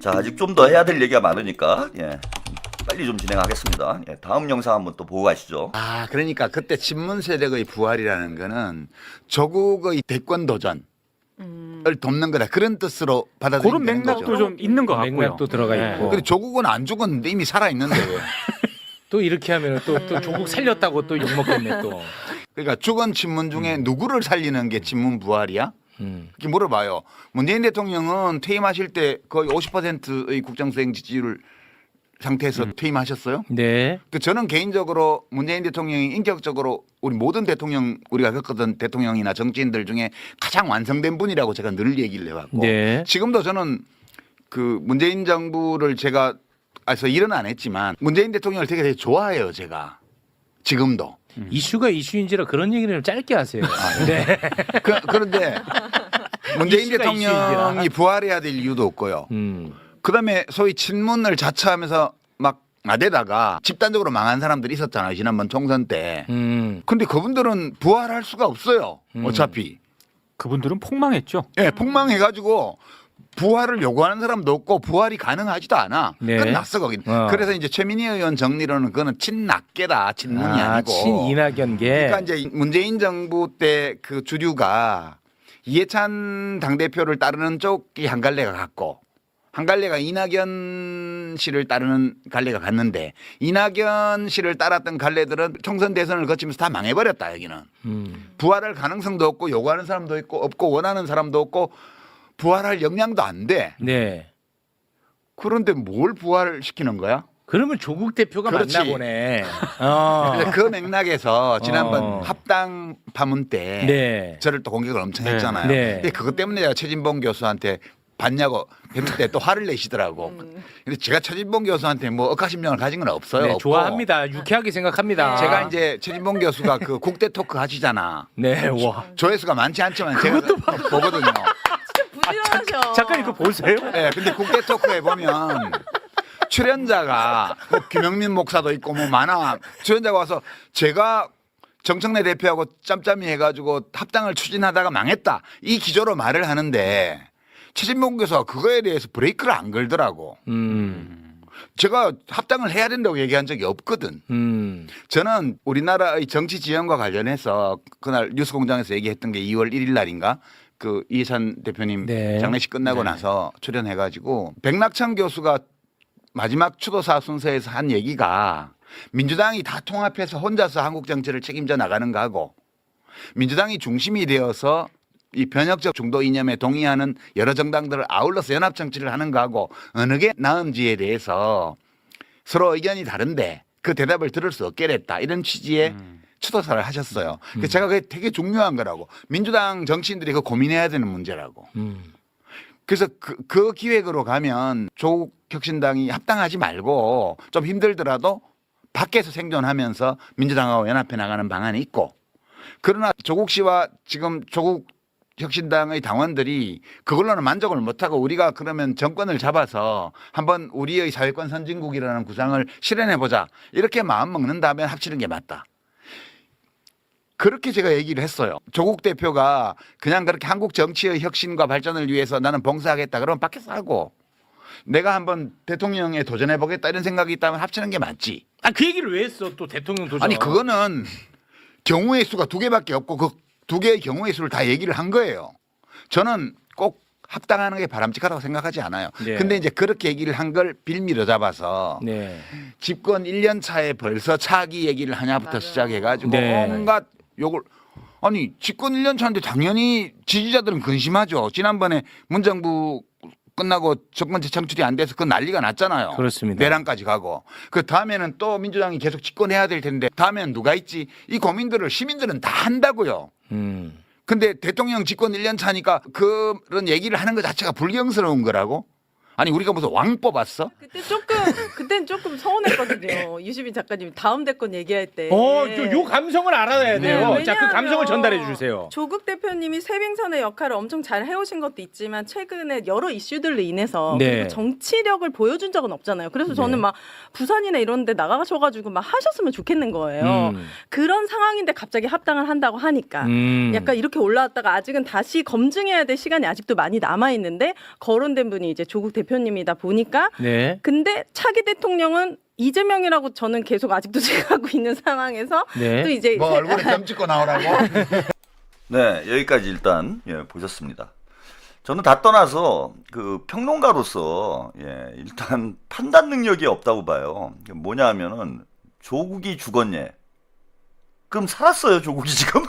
자, 아직 좀 더 해야 될 얘기가 많으니까 빨리 좀 진행하겠습니다. 다음 영상 한번 또 보고 가시죠. 아, 그러니까 그때 친문 세력의 부활이라는 거는 조국의 대권 도전을 돕는 거다. 그런 뜻으로 그런 받아들이는 맥락도 거죠. 좀 있는 것 같고요. 맥락도 들어가 있고. 근데 조국은 안 죽었는데 이미 살아 있는데 왜? 또 이렇게 하면 또 조국 살렸다고 또 욕먹겠네 또. 그러니까 죽은 친문 중에 누구를 살리는 게 친문 부활이야? 이렇게 물어봐요. 문재인 대통령은 퇴임하실 때 거의 50%의 국정수행 지지율 상태에서 퇴임하셨어요. 네. 그 저는 개인적으로 문재인 대통령이 인격적으로 우리 모든 대통령 우리가 겪었던 대통령이나 정치인들 중에 가장 완성된 분이라고 제가 늘 얘기를 해왔고 네. 지금도 저는 그 문재인 정부를 제가 그래서 일은 안 했지만 문재인 대통령을 되게 좋아해요. 제가 지금도. 이슈가 이슈인지라 그런 얘기를 좀 짧게 하세요. 네. 그런데 문재인 이슈가 대통령이 부활해야 될 이유도 없고요. 그다음에 소위 친문을 자처하면서 막 나대다가 집단적으로 망한 사람들이 있었잖아요. 지난번 총선 때. 근데 그분들은 부활할 수가 없어요. 어차피. 그분들은 폭망했죠. 예, 폭망해가지고 부활을 요구하는 사람도 없고 부활이 가능하지도 않아. 네. 끝났어 거긴. 그래서 이제 최민희 의원 정리로는 그거는 친낙계다. 친문이 아니고. 친이낙연계. 그러니까 이제 문재인 정부 때 그 주류가 이해찬 당대표를 따르는 쪽이 한 갈래가 갔고 한 갈래가 이낙연 씨를 따르는 갈래가 갔는데 이낙연 씨를 따랐던 갈래들은 총선 대선을 거치면서 다 망해버렸다 여기는. 부활할 가능성도 없고 요구하는 사람도 있고 없고 원하는 사람도 없고 부활할 역량도 안 돼. 네. 그런데 뭘 부활시키는 거야? 그러면 조국 대표가 그렇지. 맞나 보네. 그래서 그 맥락에서 지난번 합당 파문 때 네. 저를 또 공격을 엄청 네. 했잖아요. 네. 근데 그것 때문에 제가 최진봉 교수한테 봤냐고 했는데 또 화를 내시더라고. 근데 제가 최진봉 교수한테 뭐 억하심령을 가진 건 없어요. 네, 없고 좋아합니다. 유쾌하게 생각합니다. 제가 이제 최진봉 교수가 그 국대 토크 하시잖아. 네, 와. 조회수가 많지 않지만 제가 보거든요. 부지런하셔. 잠깐 이거 보세요. 네, 근데 국대 토크에 보면 출연자가 뭐 김영민 목사도 있고 뭐 많아. 출연자가 와서 제가 정청래 대표하고 짬짬이 해가지고 합당을 추진하다가 망했다. 이 기조로 말을 하는데 최진봉 교수가 그거에 대해서 브레이크를 안 걸더라고. 제가 합당을 해야 된다고 얘기한 적이 없거든. 저는 우리나라의 정치 지형과 관련해서 그날 뉴스공장에서 얘기했던 게 2월 1일 날인가 그 이해찬 대표님 네. 장례식 끝나고 나서 출연해가지고 백낙천 교수가 마지막 추도사 순서에서 한 얘기가 민주당이 다 통합해서 혼자서 한국 정치를 책임져 나가는 거하고 민주당이 중심이 되어서 이 변혁적 중도 이념에 동의하는 여러 정당들을 아울러서 연합 정치를 하는 거하고 어느 게 나은지에 대해서 서로 의견이 다른데 그 대답을 들을 수 없게 됐다. 이런 취지의 추도사를 하셨어요. 그래서 제가 그게 되게 중요한 거라고. 민주당 정치인들이 그 고민해야 되는 문제라고. 그래서 그 기획으로 가면 조국 혁신당이 합당하지 말고 좀 힘들더라도 밖에서 생존하면서 민주당하고 연합해 나가는 방안이 있고 그러나 조국 씨와 지금 조국 혁신당의 당원들이 그걸로는 만족을 못하고 우리가 그러면 정권을 잡아서 한번 우리의 사회권 선진국이라는 구상을 실현해보자 이렇게 마음 먹는다면 합치는 게 맞다. 그렇게 제가 얘기를 했어요. 조국 대표가 그냥 그렇게 한국 정치의 혁신과 발전을 위해서 나는 봉사하겠다 그러면 밖에서 하고 내가 한번 대통령에 도전해보겠다 이런 생각이 있다면 합치는 게 맞지. 아, 그 얘기를 왜 했어? 또 대통령 도전. 아니 그거는 경우의 수가 두 개밖에 없고 그 두 개의 경우의 수를 다 얘기를 한 거예요. 저는 꼭 합당하는 게 바람직하다고 생각하지 않아요. 네. 근데 이제 그렇게 얘기를 한 걸 빌미로 잡아서 네. 집권 1년 차에 벌써 차기 얘기를 하냐부터 맞아요. 시작해가지고 네. 온갖 욕을 아니 집권 1년 차인데 당연히 지지자들은 근심하죠. 지난번에 문정부 끝나고 정권 재창출이 안 돼서 그 난리가 났잖아요. 그렇습니다. 내란까지 가고. 그 다음에는 또 민주당이 계속 집권해야 될 텐데 다음에는 누가 있지? 이 고민들을 시민들은 다 한다고요. 근데 대통령 집권 1년 차니까 그런 얘기를 하는 것 자체가 불경스러운 거라고? 아니 우리가 무슨 왕 뽑았어? 그땐 조금 서운했거든요. 유시민 작가님 다음 대권 얘기할 때. 요 감성을 알아야 돼요. 네, 자, 그 감성을 왜냐하면 전달해 주세요. 조국 대표님이 쇄빙선의 역할을 엄청 잘 해오신 것도 있지만 최근에 여러 이슈들로 인해서 네. 그리고 정치력을 보여준 적은 없잖아요. 그래서 저는 네. 막 부산이나 이런 데 나가셔가지고 막 하셨으면 좋겠는 거예요. 그런 상황인데 갑자기 합당을 한다고 하니까 약간 이렇게 올라왔다가 아직은 다시 검증해야 될 시간이 아직도 많이 남아있는데 거론된 분이 이제 조국 대표 대표님이다 보니까 네. 근데 차기 대통령은 이재명이라고 저는 계속 아직도 생각하고 있는 상황에서 네. 또 이제 뭐 얼굴에 점 찍고 나오라고? 네, 여기까지 일단 보셨습니다. 저는 다 떠나서 그 평론가로서 일단 판단 능력이 없다고 봐요. 뭐냐 하면은 조국이 죽었냐? 그럼 살았어요, 조국이 지금?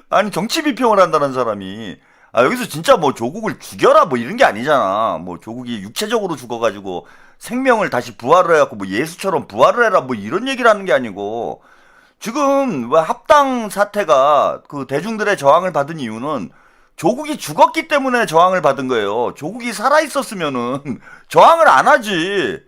아니 정치 비평을 한다는 사람이 여기서 진짜 뭐 조국을 죽여라 뭐 이런 게 아니잖아. 뭐 조국이 육체적으로 죽어가지고 생명을 다시 부활을 해갖고 뭐 예수처럼 부활을 해라 뭐 이런 얘기를 하는 게 아니고 지금 왜 합당 사태가 그 대중들의 저항을 받은 이유는 조국이 죽었기 때문에 저항을 받은 거예요. 조국이 살아있었으면은 저항을 안 하지.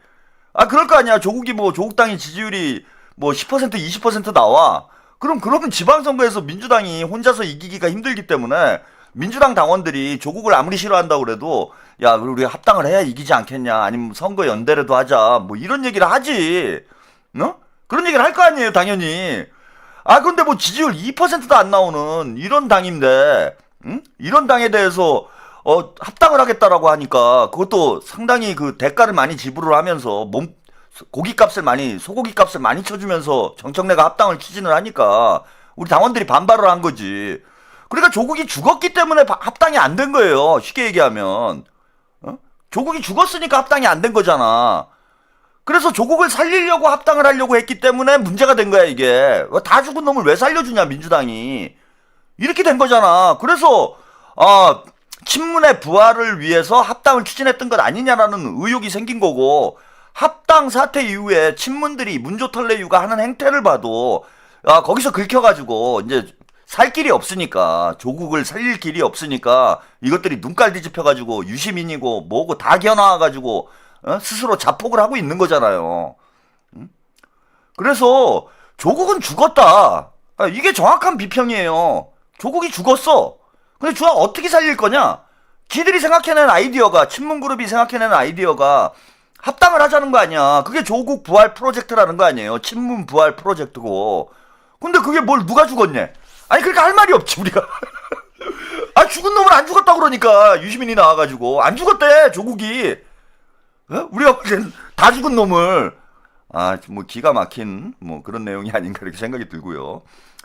그럴 거 아니야. 조국이 뭐 조국당의 지지율이 뭐 10% 20% 나와. 그러면 지방선거에서 민주당이 혼자서 이기기가 힘들기 때문에 민주당 당원들이 조국을 아무리 싫어한다고 그래도 야, 우리 합당을 해야 이기지 않겠냐. 아니면 선거 연대라도 하자. 뭐 이런 얘기를 하지. 그런 얘기를 할 거 아니에요, 당연히. 근데 뭐 지지율 2%도 안 나오는 이런 당인데, 이런 당에 대해서 합당을 하겠다라고 하니까 그것도 상당히 그 대가를 많이 지불을 하면서 소고기 값을 많이 쳐주면서 정청래가 합당을 추진을 하니까 우리 당원들이 반발을 한 거지. 그러니까 조국이 죽었기 때문에 합당이 안 된 거예요. 쉽게 얘기하면. 조국이 죽었으니까 합당이 안 된 거잖아. 그래서 조국을 살리려고 합당을 하려고 했기 때문에 문제가 된 거야, 이게. 다 죽은 놈을 왜 살려주냐, 민주당이. 이렇게 된 거잖아. 그래서 친문의 부활을 위해서 합당을 추진했던 것 아니냐라는 의혹이 생긴 거고, 합당 사태 이후에 친문들이 문조털레유가 하는 행태를 봐도 거기서 긁혀가지고 이제 살 길이 없으니까, 조국을 살릴 길이 없으니까 이것들이 눈깔 뒤집혀가지고 유시민이고 뭐고 다 겨나와가지고 스스로 자폭을 하고 있는 거잖아요. 그래서 조국은 죽었다. 이게 정확한 비평이에요. 조국이 죽었어. 근데 주아 어떻게 살릴 거냐? 지들이 생각해낸 아이디어가, 친문그룹이 생각해낸 아이디어가 합당을 하자는 거 아니야. 그게 조국 부활 프로젝트라는 거 아니에요. 친문 부활 프로젝트고. 근데 그게 뭘 누가 죽었냐? 아니 그러니까 할 말이 없지 우리가. 죽은 놈은 안 죽었다 그러니까 유시민이 나와가지고 안 죽었대 조국이. 우리가 다 죽은 놈을 뭐 기가 막힌 뭐 그런 내용이 아닌가 이렇게 생각이 들고요.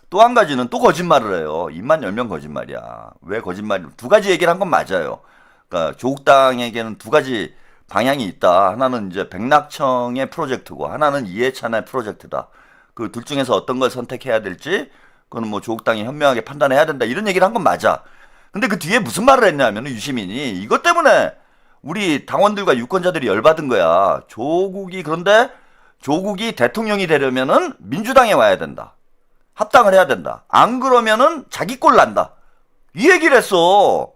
또 한 가지는 또 거짓말을 해요. 입만 열면 거짓말이야. 왜 거짓말이? 두 가지 얘기를 한 건 맞아요. 그러니까 조국당에게는 두 가지 방향이 있다. 하나는 이제 백낙청의 프로젝트고 하나는 이해찬의 프로젝트다. 그 둘 중에서 어떤 걸 선택해야 될지 그건 뭐 조국당이 현명하게 판단해야 된다. 이런 얘기를 한 건 맞아. 근데 그 뒤에 무슨 말을 했냐면 유시민이 이것 때문에 우리 당원들과 유권자들이 열받은 거야. 그런데 조국이 대통령이 되려면은 민주당에 와야 된다. 합당을 해야 된다. 안 그러면은 자기 꼴 난다. 이 얘기를 했어.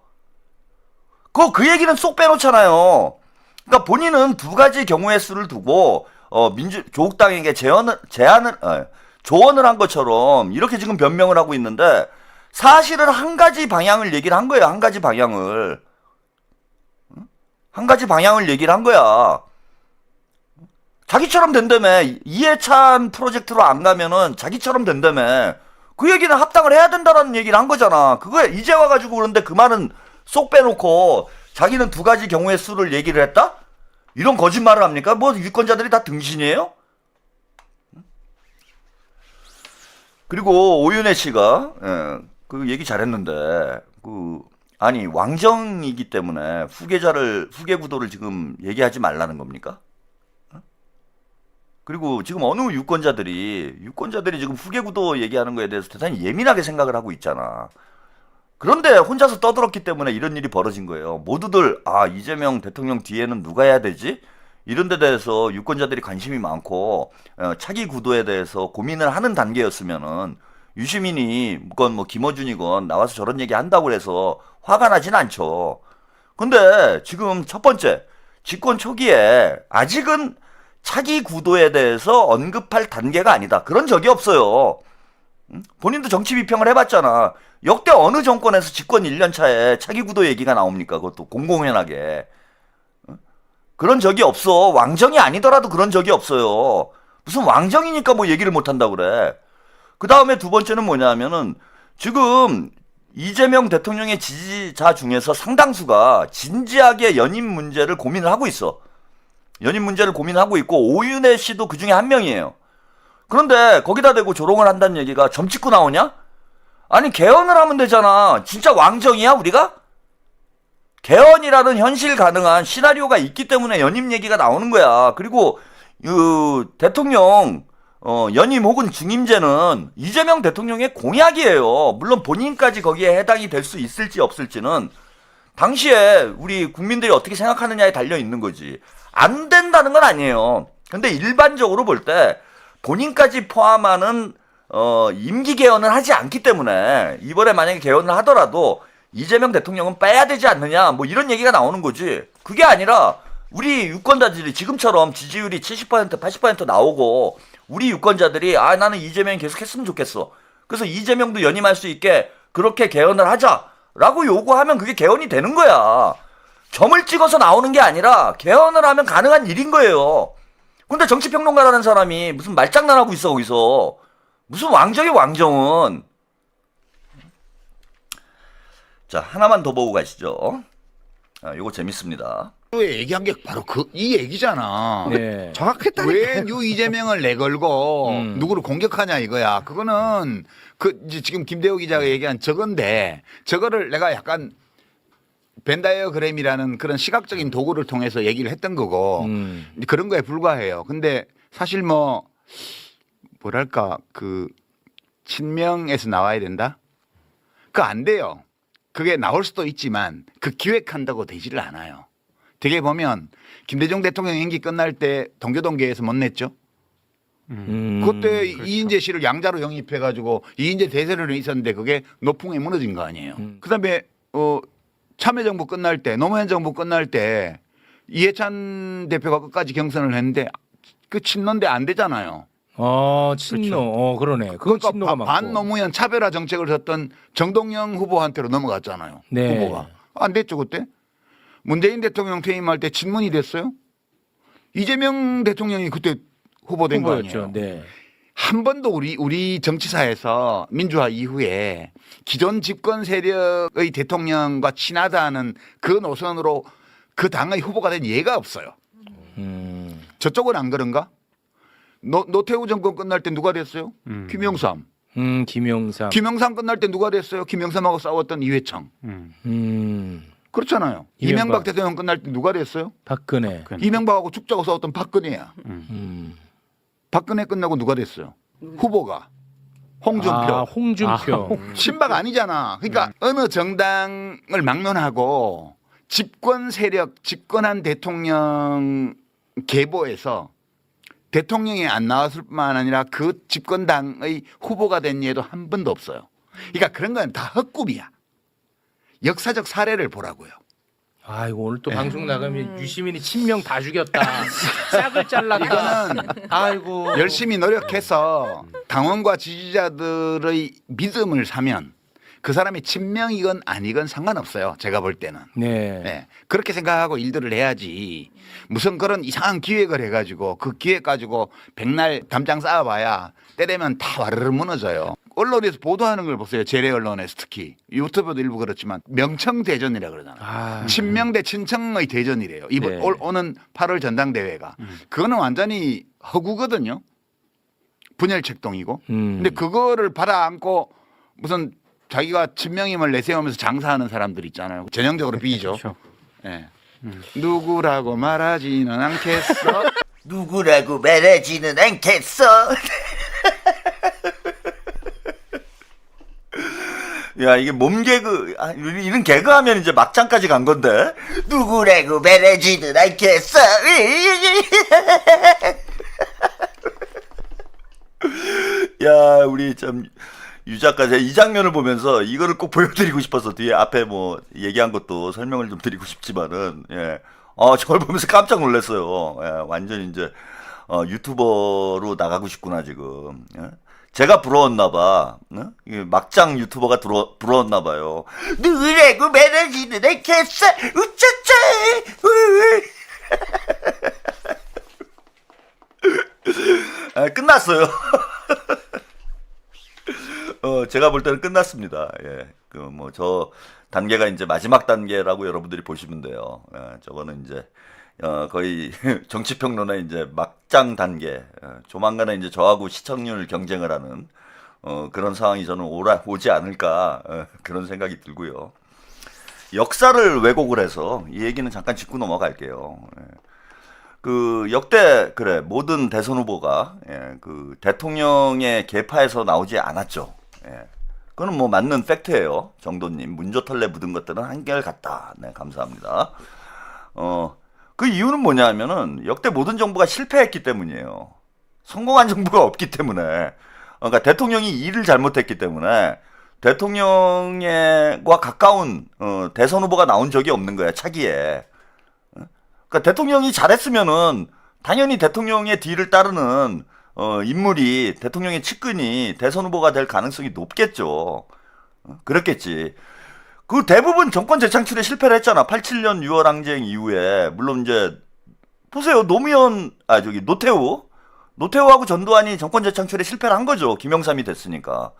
그 얘기는 쏙 빼놓잖아요. 그러니까 본인은 두 가지 경우의 수를 두고 조국당에게 조언을 한 것처럼 이렇게 지금 변명을 하고 있는데 사실은 한 가지 방향을 얘기를 한 거예요. 한 가지 방향을 얘기를 한 거야. 자기처럼 된다며. 이해찬 프로젝트로 안 가면은 자기처럼 된다며. 그 얘기는 합당을 해야 된다라는 얘기를 한 거잖아. 그거 이제 와가지고 그런데 그 말은 쏙 빼놓고 자기는 두 가지 경우의 수를 얘기를 했다? 이런 거짓말을 합니까? 뭐 유권자들이 다 등신이에요? 그리고 오윤혜 씨가 그 얘기 잘했는데 아니 왕정이기 때문에 후계 구도를 지금 얘기하지 말라는 겁니까? 그리고 지금 어느 유권자들이 지금 후계 구도 얘기하는 거에 대해서 대단히 예민하게 생각을 하고 있잖아. 그런데 혼자서 떠들었기 때문에 이런 일이 벌어진 거예요. 모두들 이재명 대통령 뒤에는 누가 해야 되지? 이런 데 대해서 유권자들이 관심이 많고 차기 구도에 대해서 고민을 하는 단계였으면은 유시민이건 뭐 김어준이건 나와서 저런 얘기 한다고 해서 화가 나진 않죠. 근데 지금 첫 번째 집권 초기에 아직은 차기 구도에 대해서 언급할 단계가 아니다. 그런 적이 없어요. 본인도 정치 비평을 해봤잖아. 역대 어느 정권에서 집권 1년 차에 차기 구도 얘기가 나옵니까? 그것도 공공연하게. 그런 적이 없어. 왕정이 아니더라도 그런 적이 없어요. 무슨 왕정이니까 뭐 얘기를 못한다고 그래. 그 다음에 두 번째는 뭐냐면은 지금 이재명 대통령의 지지자 중에서 상당수가 진지하게 연임 문제를 고민을 하고 있어. 연임 문제를 고민하고 있고 오윤혜 씨도 그 중에 한 명이에요. 그런데 거기다 대고 조롱을 한다는 얘기가 점찍고 나오냐? 아니 개헌을 하면 되잖아. 진짜 왕정이야 우리가? 개헌이라는 현실 가능한 시나리오가 있기 때문에 연임 얘기가 나오는 거야. 그리고 대통령 연임 혹은 중임제는 이재명 대통령의 공약이에요. 물론 본인까지 거기에 해당이 될 수 있을지 없을지는 당시에 우리 국민들이 어떻게 생각하느냐에 달려 있는 거지. 안 된다는 건 아니에요. 근데 일반적으로 볼 때 본인까지 포함하는 임기 개헌을 하지 않기 때문에 이번에 만약에 개헌을 하더라도 이재명 대통령은 빼야 되지 않느냐 뭐 이런 얘기가 나오는 거지. 그게 아니라 우리 유권자들이 지금처럼 지지율이 70% 80% 나오고 우리 유권자들이 아 나는 이재명이 계속 했으면 좋겠어. 그래서 이재명도 연임할 수 있게 그렇게 개헌을 하자라고 요구하면 그게 개헌이 되는 거야. 점을 찍어서 나오는 게 아니라 개헌을 하면 가능한 일인 거예요. 근데 정치평론가라는 사람이 무슨 말장난하고 있어 거기서. 무슨 왕정이 왕정은. 자 하나만 더 보고 가시죠. 요거 재밌습니다. 얘기한 게 바로 이 얘기잖아. 네. 정확했다니까. 왜 이재명을 내걸고 누구를 공격하냐 이거야. 그거는 이제 지금 김대호 기자가 얘기한 저건데 저거를 내가 약간 벤다이어그램이라는 그런 시각적인 도구를 통해서 얘기를 했던 거고 그런 거에 불과해요. 근데 사실 뭐랄까 친명에서 나와야 된다? 그거 안 돼요. 그게 나올 수도 있지만 그 기획한다고 되지를 않아요. 되게 보면 김대중 대통령 임기 끝날 때 동교동계에서 못 냈죠. 그때 그렇죠. 이인재 씨를 양자로 영입해가지고 이인재 대세론이 있었는데 그게 노풍에 무너진 거 아니에요. 그다음에 참여정부 끝날 때 노무현 정부 끝날 때 이해찬 대표가 끝까지 경선을 했는데 그 친노인데 안 되잖아요. 친노. 그러네. 그건 친노가 맞고. 반노무현 차별화 정책을 섰던 정동영 후보한테로 넘어갔잖아요. 네. 후보가. 안 됐죠 그때. 문재인 대통령 퇴임할 때 친문이 됐어요. 이재명 대통령이 그때 후보된 거 아니에요. 후보였죠. 네. 한 번도 우리 정치사에서 민주화 이후에 기존 집권 세력의 대통령과 친하다는 그 노선으로 그 당의 후보가 된 예가 없어요. 저쪽은 안 그런가? 노태우 정권 끝날 때 누가 됐어요? 김영삼. 김영삼. 김영삼 끝날 때 누가 됐어요? 김영삼하고 싸웠던 이회창. 그렇잖아요. 이명박 대통령 끝날 때 누가 됐어요? 박근혜. 이명박하고 죽자고 싸웠던 박근혜야. 박근혜 끝나고 누가 됐어요? 후보가. 홍준표. 홍준표. 친박 아니잖아. 그러니까 어느 정당을 막론하고 집권 세력, 집권한 대통령 계보에서 대통령이 안 나왔을 뿐만 아니라 그 집권당의 후보가 된 예도 한 번도 없어요. 그러니까 그런 건 다 헛꿈이야. 역사적 사례를 보라고요. 이거 오늘 또 방송 나가면 유시민이 친명 다 죽였다. 싹을 잘랐다. 이거는 아이고. 열심히 노력해서 당원과 지지자들의 믿음을 사면 그 사람이 친명이건 아니건 상관없어요. 제가 볼 때는. 네. 네. 그렇게 생각하고 일들을 해야지. 무슨 그런 이상한 기획을 해가지고 그 기획 가지고 백날 담장 쌓아봐야 때되면 다 와르르 무너져요. 언론에서 보도하는 걸 보세요. 재래 언론에서 특히. 유튜브도 일부 그렇지만 명청대전이라 그러잖아요. 친명 대 친청의 대전이래요. 이번 네. 오는 8월 전당대회가. 그거는 완전히 허구거든요. 분열책동이고. 근데 그거를 받아안고 무슨 자기가 친명임을 내세우면서 장사하는 사람들 있잖아요. 전형적으로 B죠. 그렇죠. 네. 누구라고 말하지는 않겠어. 누구라고 말하지는 않겠어. 야 이게 몸 개그 이런 개그 하면 이제 막장까지 간 건데 누구라고 말하지는 않겠어. 야 우리 참 유 작가 제가 이 장면을 보면서 이거를 꼭 보여드리고 싶어서 뒤에 앞에 뭐 얘기한 것도 설명을 좀 드리고 싶지만은 저걸 보면서 깜짝 놀랐어요. 완전 이제 유튜버로 나가고 싶구나 지금. 제가 부러웠나 봐. 막장 유튜버가 부러웠나 봐요. 누구라고 말하지는 않겠어. 우짜짜. 끝났어요. 제가 볼 때는 끝났습니다. 예. 그 뭐 저 단계가 이제 마지막 단계라고 여러분들이 보시면 돼요. 저거는 이제 거의 정치평론의 이제 막장 단계. 조만간에 이제 저하고 시청률 경쟁을 하는 그런 상황이 저는 오지 않을까 그런 생각이 들고요. 역사를 왜곡을 해서 이 얘기는 잠깐 짚고 넘어갈게요. 그 역대 그래 모든 대선 후보가 그 대통령의 계파에서 나오지 않았죠. 그거는 뭐 맞는 팩트예요. 정도님 문조털레 묻은 것들은 한결같다. 네, 감사합니다. 그 이유는 뭐냐면은 역대 모든 정부가 실패했기 때문이에요. 성공한 정부가 없기 때문에. 그러니까 대통령이 일을 잘못했기 때문에 대통령과 가까운 대선 후보가 나온 적이 없는 거야 차기에. 그러니까 대통령이 잘했으면은 당연히 대통령의 뒤를 따르는 인물이 대통령의 측근이 대선 후보가 될 가능성이 높겠죠. 그랬겠지. 그 대부분 정권 재창출에 실패를 했잖아. 87년 6월 항쟁 이후에. 물론 이제 보세요. 노태우하고 전두환이 정권 재창출에 실패를 한 거죠. 김영삼이 됐으니까.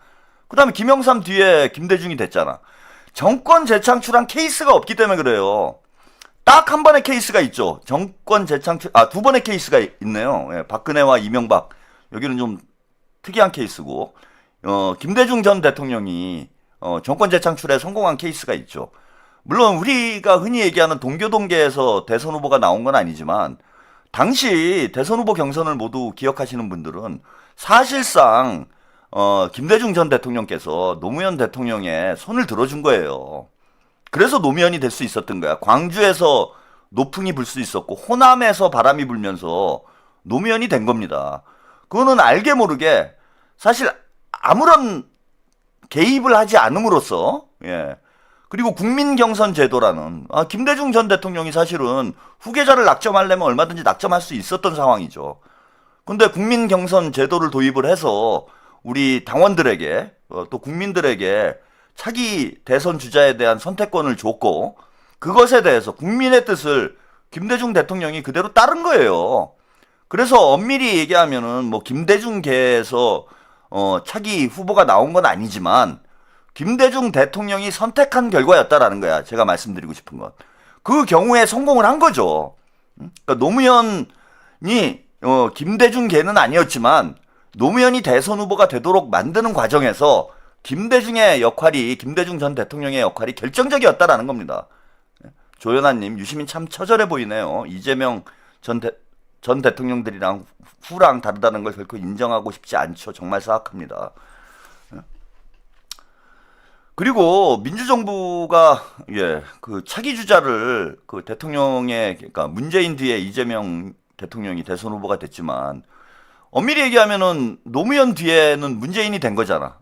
그 다음에 김영삼 뒤에 김대중이 됐잖아. 정권 재창출한 케이스가 없기 때문에 그래요. 딱 한 번의 케이스가 있죠. 정권 재창출, 두 번의 케이스가 있네요. 박근혜와 이명박. 여기는 좀 특이한 케이스고, 김대중 전 대통령이, 정권 재창출에 성공한 케이스가 있죠. 물론 우리가 흔히 얘기하는 동교동계에서 대선 후보가 나온 건 아니지만, 당시 대선 후보 경선을 모두 기억하시는 분들은 사실상, 김대중 전 대통령께서 노무현 대통령의 손을 들어준 거예요. 그래서 노무현이 될 수 있었던 거야. 광주에서 노풍이 불 수 있었고 호남에서 바람이 불면서 노무현이 된 겁니다. 그거는 알게 모르게 사실 아무런 개입을 하지 않음으로써 그리고 국민경선 제도라는 김대중 전 대통령이 사실은 후계자를 낙점하려면 얼마든지 낙점할 수 있었던 상황이죠. 근데 국민경선 제도를 도입을 해서 우리 당원들에게 또 국민들에게 차기 대선 주자에 대한 선택권을 줬고 그것에 대해서 국민의 뜻을 김대중 대통령이 그대로 따른 거예요. 그래서 엄밀히 얘기하면은 뭐 김대중계에서 차기 후보가 나온 건 아니지만 김대중 대통령이 선택한 결과였다라는 거야. 제가 말씀드리고 싶은 건. 그 경우에 성공을 한 거죠. 그러니까 노무현이 김대중계는 아니었지만 노무현이 대선 후보가 되도록 만드는 과정에서 김대중 전 대통령의 역할이 결정적이었다라는 겁니다. 조연아님, 유시민 참 처절해 보이네요. 이재명 전 대통령들이랑 후랑 다르다는 걸 결코 인정하고 싶지 않죠. 정말 사악합니다. 그리고 민주정부가 그 차기 주자를 그 그러니까 문재인 뒤에 이재명 대통령이 대선 후보가 됐지만 엄밀히 얘기하면은 노무현 뒤에는 문재인이 된 거잖아.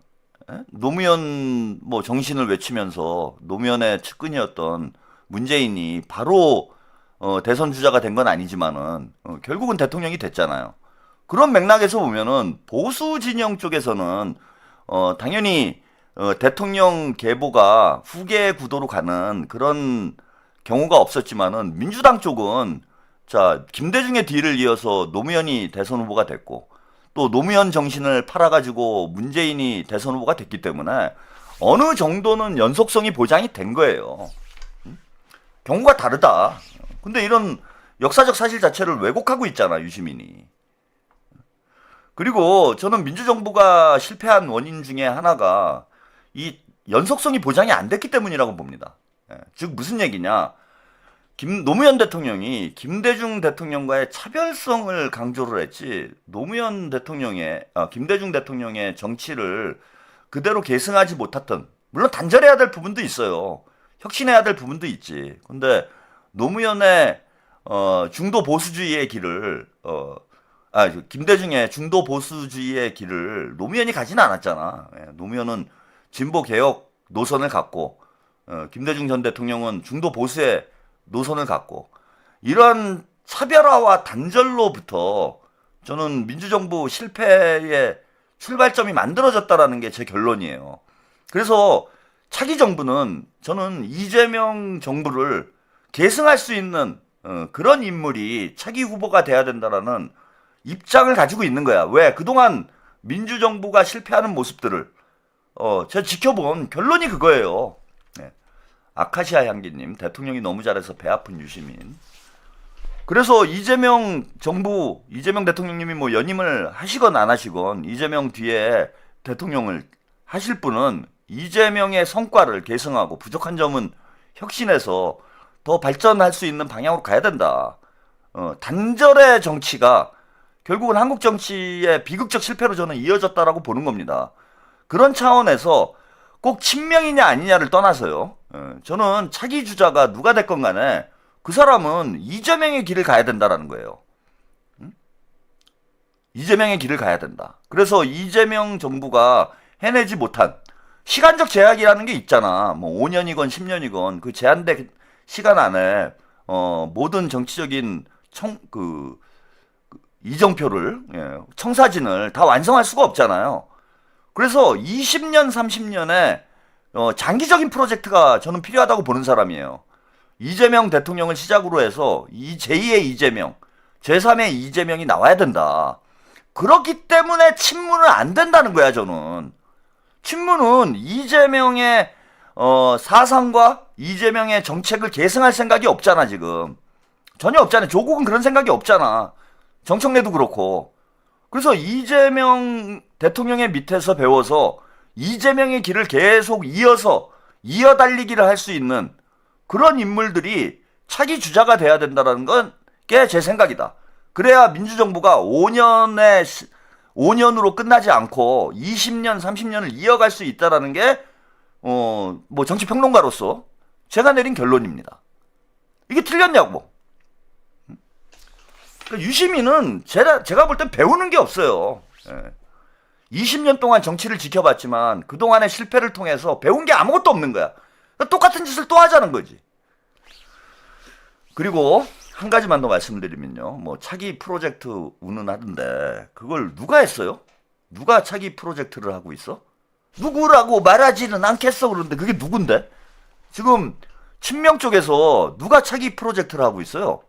노무현 뭐 정신을 외치면서 노무현의 측근이었던 문재인이 바로 대선 주자가 된 건 아니지만은 결국은 대통령이 됐잖아요. 그런 맥락에서 보면은 보수 진영 쪽에서는 당연히 대통령 계보가 후계 구도로 가는 그런 경우가 없었지만은 민주당 쪽은 김대중의 뒤를 이어서 노무현이 대선 후보가 됐고 또 노무현 정신을 팔아가지고 문재인이 대선 후보가 됐기 때문에 어느 정도는 연속성이 보장이 된 거예요. 경우가 다르다. 근데 이런 역사적 사실 자체를 왜곡하고 있잖아, 유시민이. 그리고 저는 민주정부가 실패한 원인 중에 하나가 이 연속성이 보장이 안 됐기 때문이라고 봅니다. 즉 무슨 얘기냐? 노무현 대통령이 김대중 대통령과의 차별성을 강조를 했지 김대중 대통령의 정치를 그대로 계승하지 못했던, 물론 단절해야 될 부분도 있어요. 혁신해야 될 부분도 있지. 근데 노무현의 중도 보수주의의 길을 김대중의 중도 보수주의의 길을 노무현이 가지는 않았잖아. 노무현은 진보 개혁 노선을 갖고 김대중 전 대통령은 중도 보수의 노선을 갖고 이러한 차별화와 단절로부터 저는 민주정부 실패의 출발점이 만들어졌다라는 게 제 결론이에요. 그래서 차기 정부는 저는 이재명 정부를 계승할 수 있는 그런 인물이 차기 후보가 돼야 된다라는 입장을 가지고 있는 거야. 왜? 그동안 민주정부가 실패하는 모습들을 제가 지켜본 결론이 그거예요. 네. 아카시아 향기님, 대통령이 너무 잘해서 배 아픈 유시민. 그래서 이재명 정부, 이재명 대통령님이 뭐 연임을 하시건 안 하시건 이재명 뒤에 대통령을 하실 분은 이재명의 성과를 계승하고 부족한 점은 혁신해서 더 발전할 수 있는 방향으로 가야 된다. 단절의 정치가 결국은 한국 정치의 비극적 실패로 저는 이어졌다라고 보는 겁니다. 그런 차원에서 꼭 친명이냐 아니냐를 떠나서요. 저는 차기 주자가 누가 됐건 간에 그 사람은 이재명의 길을 가야 된다라는 거예요. 이재명의 길을 가야 된다. 그래서 이재명 정부가 해내지 못한 시간적 제약이라는 게 있잖아. 뭐 5년이건 10년이건 그 제한된 시간 안에 모든 정치적인 이정표를 청사진을 다 완성할 수가 없잖아요. 그래서 20년, 30년에 장기적인 프로젝트가 저는 필요하다고 보는 사람이에요. 이재명 대통령을 시작으로 해서 제2의 이재명, 제3의 이재명이 나와야 된다. 그렇기 때문에 친문은 안 된다는 거야, 저는. 친문은 이재명의 사상과 이재명의 정책을 계승할 생각이 없잖아, 지금. 전혀 없잖아. 조국은 그런 생각이 없잖아. 정청래도 그렇고. 그래서 이재명 대통령의 밑에서 배워서 이재명의 길을 계속 이어달리기를 할 수 있는 그런 인물들이 차기 주자가 돼야 된다는 건 게 제 생각이다. 그래야 민주정부가 5년으로 끝나지 않고 20년, 30년을 이어갈 수 있다라는 게 뭐 정치평론가로서 제가 내린 결론입니다. 이게 틀렸냐고. 그러니까 유시민은 제가 볼 땐 배우는 게 없어요. 20년 동안 정치를 지켜봤지만 그동안의 실패를 통해서 배운 게 아무것도 없는 거야. 똑같은 짓을 또 하자는 거지. 그리고 한 가지만 더 말씀드리면요. 뭐 차기 프로젝트 운운하던데 그걸 누가 했어요? 누가 차기 프로젝트를 하고 있어? 누구라고 말하지는 않겠어. 그러는데 그게 누군데? 지금 친명 쪽에서 누가 차기 프로젝트를 하고 있어요?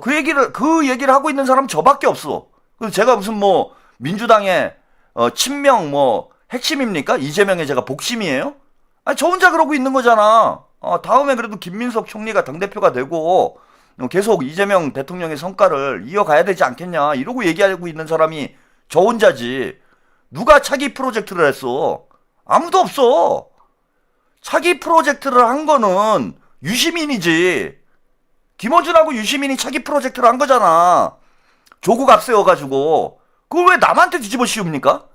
그 얘기를 하고 있는 사람은 저밖에 없어. 그래서 제가 무슨 뭐 민주당의 친명 뭐 핵심입니까? 이재명의 제가 복심이에요? 아니 저 혼자 그러고 있는 거잖아. 다음에 그래도 김민석 총리가 당대표가 되고 계속 이재명 대통령의 성과를 이어가야 되지 않겠냐 이러고 얘기하고 있는 사람이 저 혼자지. 누가 차기 프로젝트를 했어? 아무도 없어. 차기 프로젝트를 한 거는 유시민이지. 김어준하고 유시민이 차기 프로젝트를 한 거잖아. 조국 앞세워가지고. 그걸 왜 남한테 뒤집어 씌웁니까?